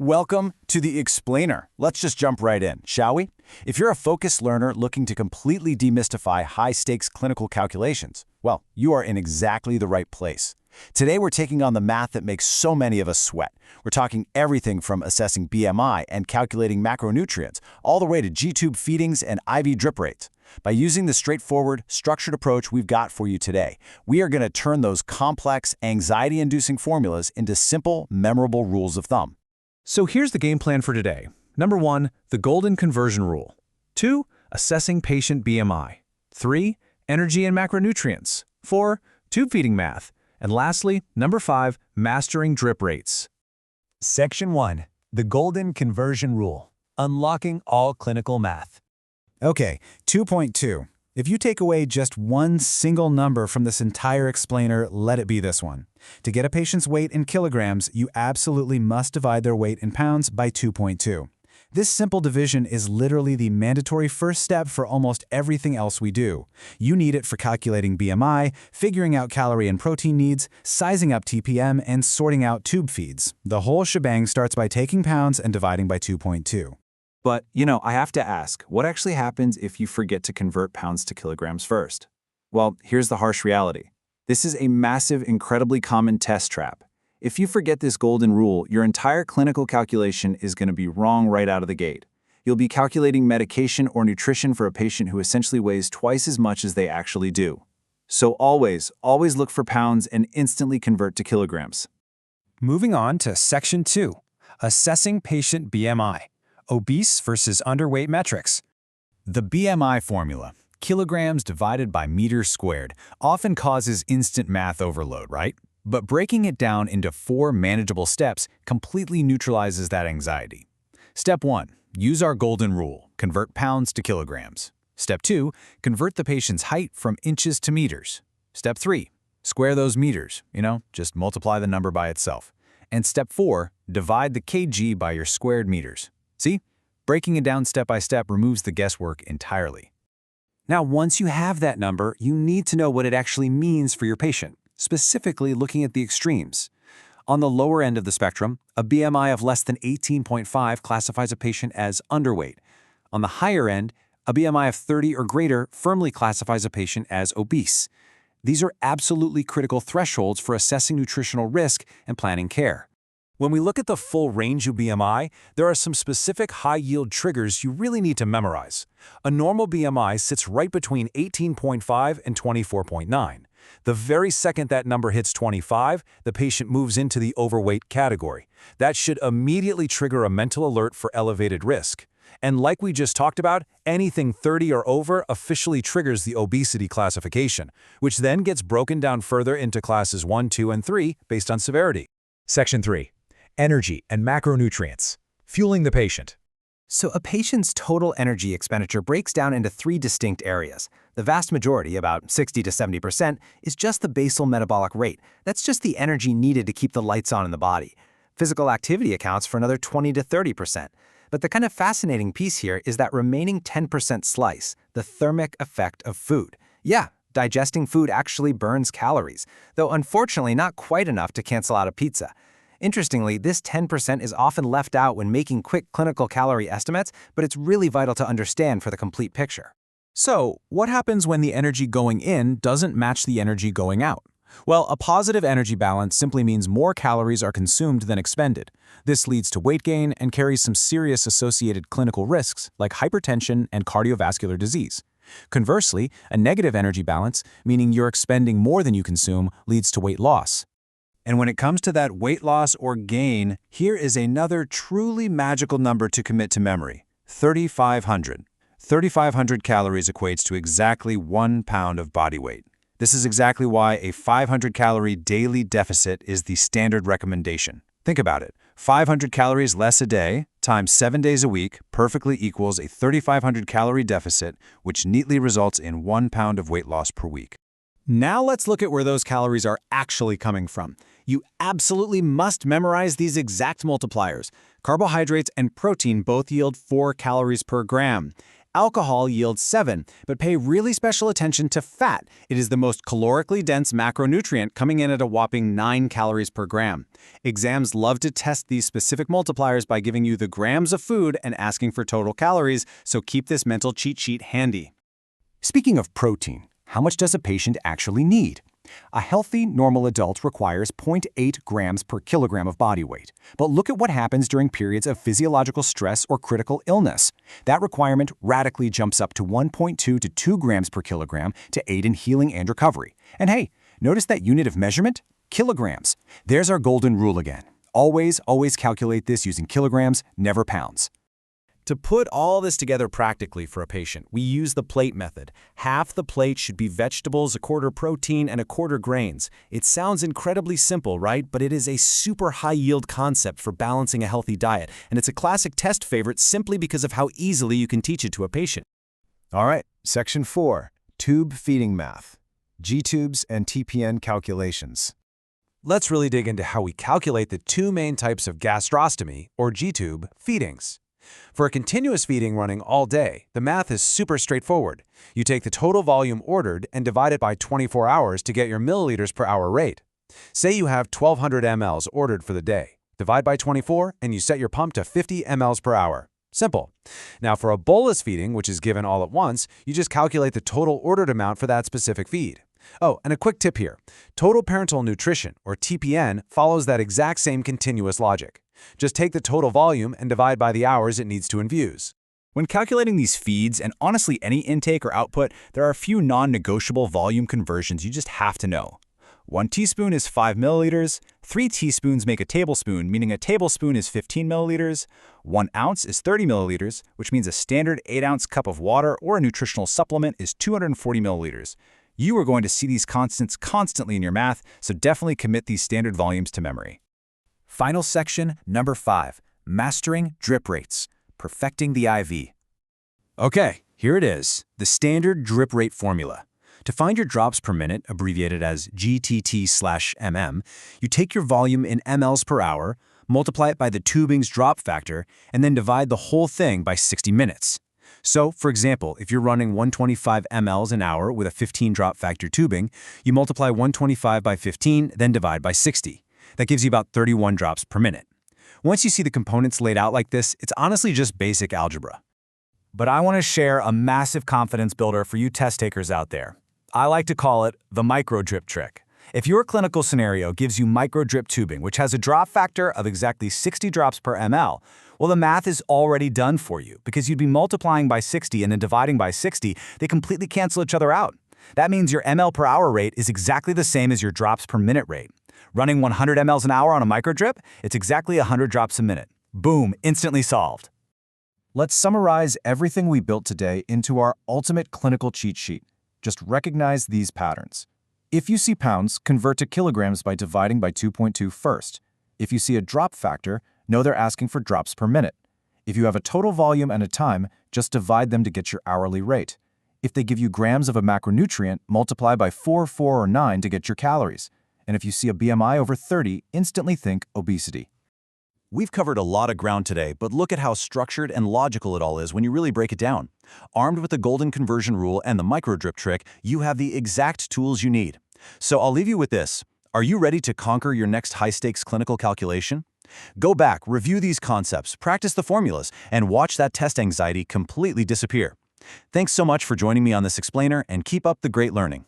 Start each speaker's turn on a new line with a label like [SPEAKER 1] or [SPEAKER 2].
[SPEAKER 1] Welcome to the Explainer. Let's just jump right in, shall we? If you're a focused learner looking to completely demystify high-stakes clinical calculations, well, you are in exactly the right place. Today we're taking on the math that makes so many of us sweat. We're talking everything from assessing BMI and calculating macronutrients, all the way to G-tube feedings and IV drip rates. By using the straightforward, structured approach we've got for you today, we are going to turn those complex, anxiety-inducing formulas into simple, memorable rules of thumb.
[SPEAKER 2] So here's the game plan for today. Number 1, the golden conversion rule. 2, assessing patient BMI. 3, energy and macronutrients. 4, tube feeding math. And lastly, number 5, mastering drip rates.
[SPEAKER 3] Section 1, the golden conversion rule. Unlocking all clinical math.
[SPEAKER 1] Okay, 2.2. If you take away just one single number from this entire explainer, let it be this one. To get a patient's weight in kilograms, you absolutely must divide their weight in pounds by 2.2. This simple division is literally the mandatory first step for almost everything else we do. You need it for calculating BMI, figuring out calorie and protein needs, sizing up TPM, and sorting out tube feeds. The whole shebang starts by taking pounds and dividing by 2.2.
[SPEAKER 4] But, I have to ask, what actually happens if you forget to convert pounds to kilograms first? Well, here's the harsh reality. This is a massive, incredibly common test trap. If you forget this golden rule, your entire clinical calculation is going to be wrong right out of the gate. You'll be calculating medication or nutrition for a patient who essentially weighs twice as much as they actually do. So always look for pounds and instantly convert to kilograms.
[SPEAKER 3] Moving on to Section 2, assessing patient BMI. Obese versus underweight metrics.
[SPEAKER 1] The BMI formula, kilograms divided by meters squared, often causes instant math overload, right? But breaking it down into 4 manageable steps completely neutralizes that anxiety. Step 1, use our golden rule, convert pounds to kilograms. Step 2, convert the patient's height from inches to meters. Step 3, square those meters, just multiply the number by itself. And step 4, divide the kg by your squared meters. See? Breaking it down step by step removes the guesswork entirely.
[SPEAKER 3] Now, once you have that number, you need to know what it actually means for your patient, specifically looking at the extremes. On the lower end of the spectrum, a BMI of less than 18.5 classifies a patient as underweight. On the higher end, a BMI of 30 or greater firmly classifies a patient as obese. These are absolutely critical thresholds for assessing nutritional risk and planning care. When we look at the full range of BMI, there are some specific high-yield triggers you really need to memorize. A normal BMI sits right between 18.5 and 24.9. The very second that number hits 25, the patient moves into the overweight category. That should immediately trigger a mental alert for elevated risk. And like we just talked about, anything 30 or over officially triggers the obesity classification, which then gets broken down further into classes 1, 2, and 3 based on severity.
[SPEAKER 2] Section 3, energy and macronutrients. Fueling the patient.
[SPEAKER 5] So a patient's total energy expenditure breaks down into 3 distinct areas. The vast majority, about 60 to 70%, is just the basal metabolic rate. That's just the energy needed to keep the lights on in the body. Physical activity accounts for another 20 to 30%. But the kind of fascinating piece here is that remaining 10% slice, the thermic effect of food. Yeah, digesting food actually burns calories, though unfortunately not quite enough to cancel out a pizza. Interestingly, this 10% is often left out when making quick clinical calorie estimates, but it's really vital to understand for the complete picture.
[SPEAKER 2] So, what happens when the energy going in doesn't match the energy going out? Well, a positive energy balance simply means more calories are consumed than expended. This leads to weight gain and carries some serious associated clinical risks like hypertension and cardiovascular disease. Conversely, a negative energy balance, meaning you're expending more than you consume, leads to weight loss.
[SPEAKER 1] And when it comes to that weight loss or gain, here is another truly magical number to commit to memory: 3,500. 3,500 calories equates to exactly 1 pound of body weight. This is exactly why a 500-calorie daily deficit is the standard recommendation. Think about it. 500 calories less a day times 7 days a week perfectly equals a 3,500-calorie deficit, which neatly results in 1 pound of weight loss per week.
[SPEAKER 3] Now let's look at where those calories are actually coming from. You absolutely must memorize these exact multipliers. Carbohydrates and protein both yield 4 calories per gram.
[SPEAKER 2] Alcohol yields 7, but pay really special attention to fat. It is the most calorically dense macronutrient, coming in at a whopping 9 calories per gram. Exams love to test these specific multipliers by giving you the grams of food and asking for total calories, so keep this mental cheat sheet handy.
[SPEAKER 3] Speaking of protein, how much does a patient actually need? A healthy, normal adult requires 0.8 grams per kilogram of body weight. But look at what happens during periods of physiological stress or critical illness. That requirement radically jumps up to 1.2 to 2 grams per kilogram to aid in healing and recovery. And hey, notice that unit of measurement? Kilograms. There's our golden rule again. Always calculate this using kilograms, never pounds.
[SPEAKER 2] To put all this together practically for a patient, we use the plate method. Half the plate should be vegetables, a quarter protein, and a quarter grains. It sounds incredibly simple, right? But it is a super high-yield concept for balancing a healthy diet, and it's a classic test favorite simply because of how easily you can teach it to a patient.
[SPEAKER 1] All right, Section 4, Tube Feeding Math, G-tubes and TPN calculations.
[SPEAKER 2] Let's really dig into how we calculate the two main types of gastrostomy, or G-tube, feedings. For a continuous feeding running all day, the math is super straightforward. You take the total volume ordered and divide it by 24 hours to get your milliliters per hour rate. Say you have 1,200 mLs ordered for the day. Divide by 24 and you set your pump to 50 mLs per hour. Simple. Now for a bolus feeding, which is given all at once, you just calculate the total ordered amount for that specific feed. Oh, and a quick tip here. Total parenteral nutrition, or TPN, follows that exact same continuous logic. Just take the total volume and divide by the hours it needs to infuse.
[SPEAKER 1] When calculating these feeds, and honestly any intake or output, there are a few non-negotiable volume conversions you just have to know. 1 teaspoon is 5 milliliters, 3 teaspoons make a tablespoon, meaning a tablespoon is 15 milliliters, 1 ounce is 30 milliliters, which means a standard 8-ounce cup of water or a nutritional supplement is 240 milliliters. You are going to see these constants constantly in your math, so definitely commit these standard volumes to memory. Final section, number 5, Mastering Drip Rates, Perfecting the IV. Okay, here it is, the standard drip rate formula. To find your drops per minute, abbreviated as GTT/mm, you take your volume in mLs per hour, multiply it by the tubing's drop factor, and then divide the whole thing by 60 minutes. So, for example, if you're running 125 mLs an hour with a 15 drop factor tubing, you multiply 125 by 15, then divide by 60. That gives you about 31 drops per minute. Once you see the components laid out like this, it's honestly just basic algebra. But I want to share a massive confidence builder for you test takers out there. I like to call it the micro drip trick. If your clinical scenario gives you micro drip tubing, which has a drop factor of exactly 60 drops per ml, well, the math is already done for you because you'd be multiplying by 60 and then dividing by 60. They completely cancel each other out. That means your ml per hour rate is exactly the same as your drops per minute rate. Running 100 mLs an hour on a micro drip, it's exactly 100 drops a minute. Boom, instantly solved. Let's summarize everything we built today into our ultimate clinical cheat sheet. Just recognize these patterns. If you see pounds, convert to kilograms by dividing by 2.2 first. If you see a drop factor, know they're asking for drops per minute. If you have a total volume and a time, just divide them to get your hourly rate. If they give you grams of a macronutrient, multiply by 4, 4, or 9 to get your calories. And if you see a BMI over 30, instantly think obesity.
[SPEAKER 2] We've covered a lot of ground today, but look at how structured and logical it all is when you really break it down. Armed with the golden conversion rule and the micro drip trick, you have the exact tools you need. So I'll leave you with this. Are you ready to conquer your next high-stakes clinical calculation? Go back, review these concepts, practice the formulas, and watch that test anxiety completely disappear. Thanks so much for joining me on this explainer, and keep up the great learning.